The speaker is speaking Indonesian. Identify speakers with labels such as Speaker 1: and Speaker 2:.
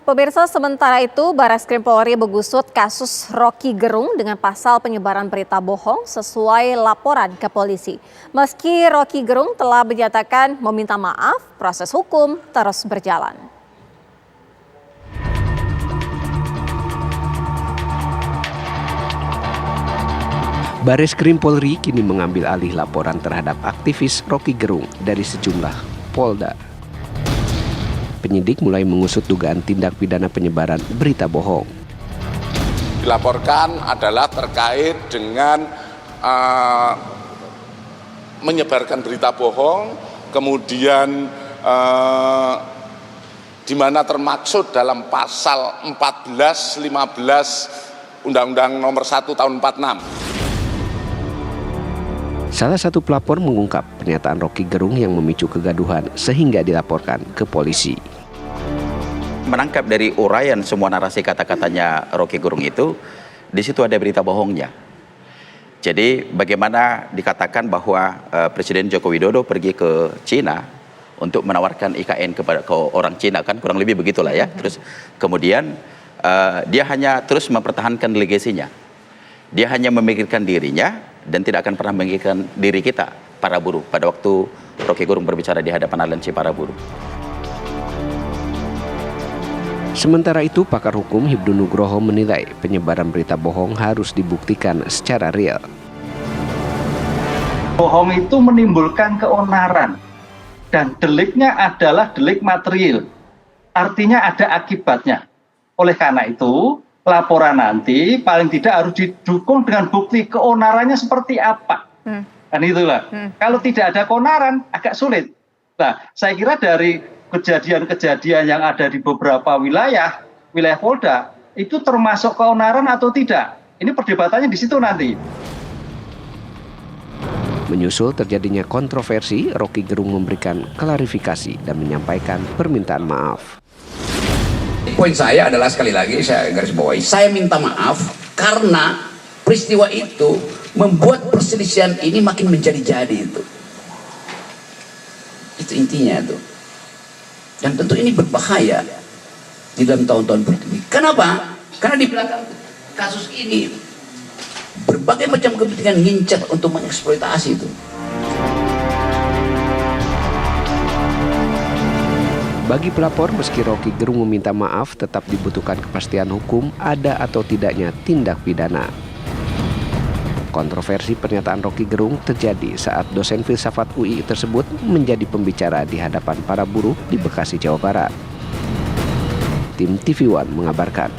Speaker 1: Pemirsa, sementara itu Barreskrim Polri menggusut kasus Rocky Gerung dengan pasal penyebaran berita bohong sesuai laporan ke polisi. Meski Rocky Gerung telah menyatakan meminta maaf, proses hukum terus berjalan.
Speaker 2: Barreskrim Polri kini mengambil alih laporan terhadap aktivis Rocky Gerung dari sejumlah Polda. Penyidik mulai mengusut dugaan tindak pidana penyebaran berita bohong.
Speaker 3: Dilaporkan adalah terkait dengan menyebarkan berita bohong, kemudian di mana termaksud dalam pasal 14, 15 Undang-Undang Nomor 1 Tahun 46.
Speaker 2: Salah satu pelapor mengungkap pernyataan Rocky Gerung yang memicu kegaduhan sehingga dilaporkan ke polisi.
Speaker 4: Menangkap dari uraian semua narasi kata-katanya Rocky Gerung itu, di situ ada berita bohongnya. Jadi bagaimana dikatakan bahwa Presiden Joko Widodo pergi ke Cina untuk menawarkan IKN ke orang Cina, kan kurang lebih begitulah ya. Terus kemudian dia hanya terus mempertahankan legasinya. Dia hanya memikirkan dirinya dan tidak akan pernah memikirkan diri kita, para buruh, pada waktu Rocky Gerung berbicara di hadapan aliansi para buruh.
Speaker 2: Sementara itu, pakar hukum Hibdu Nugroho menilai penyebaran berita bohong harus dibuktikan secara real.
Speaker 5: Bohong itu menimbulkan keonaran dan deliknya adalah delik material. Artinya ada akibatnya. Oleh karena itu, laporan nanti paling tidak harus didukung dengan bukti keonarannya seperti apa. Dan itulah. Kalau tidak ada keonaran agak sulit. Nah, saya kira dari kejadian-kejadian yang ada di beberapa wilayah Polda itu termasuk keonaran atau tidak. Ini perdebatannya di situ nanti.
Speaker 2: Menyusul terjadinya kontroversi, Rocky Gerung memberikan klarifikasi dan menyampaikan permintaan maaf.
Speaker 6: Poin saya adalah, sekali lagi saya garis bawahi, saya minta maaf karena peristiwa itu membuat perselisihan ini makin menjadi-jadi itu. Itu intinya itu. Dan tentu ini berbahaya di dalam tahun-tahun politik. Kenapa? Karena di belakang kasus ini berbagai macam kepentingan ngincar untuk mengeksploitasi itu.
Speaker 2: Bagi pelapor, meski Rocky Gerung meminta maaf, tetap dibutuhkan kepastian hukum ada atau tidaknya tindak pidana. Kontroversi pernyataan Rocky Gerung terjadi saat dosen filsafat UI tersebut menjadi pembicara di hadapan para buruh di Bekasi, Jawa Barat. Tim TV One mengabarkan.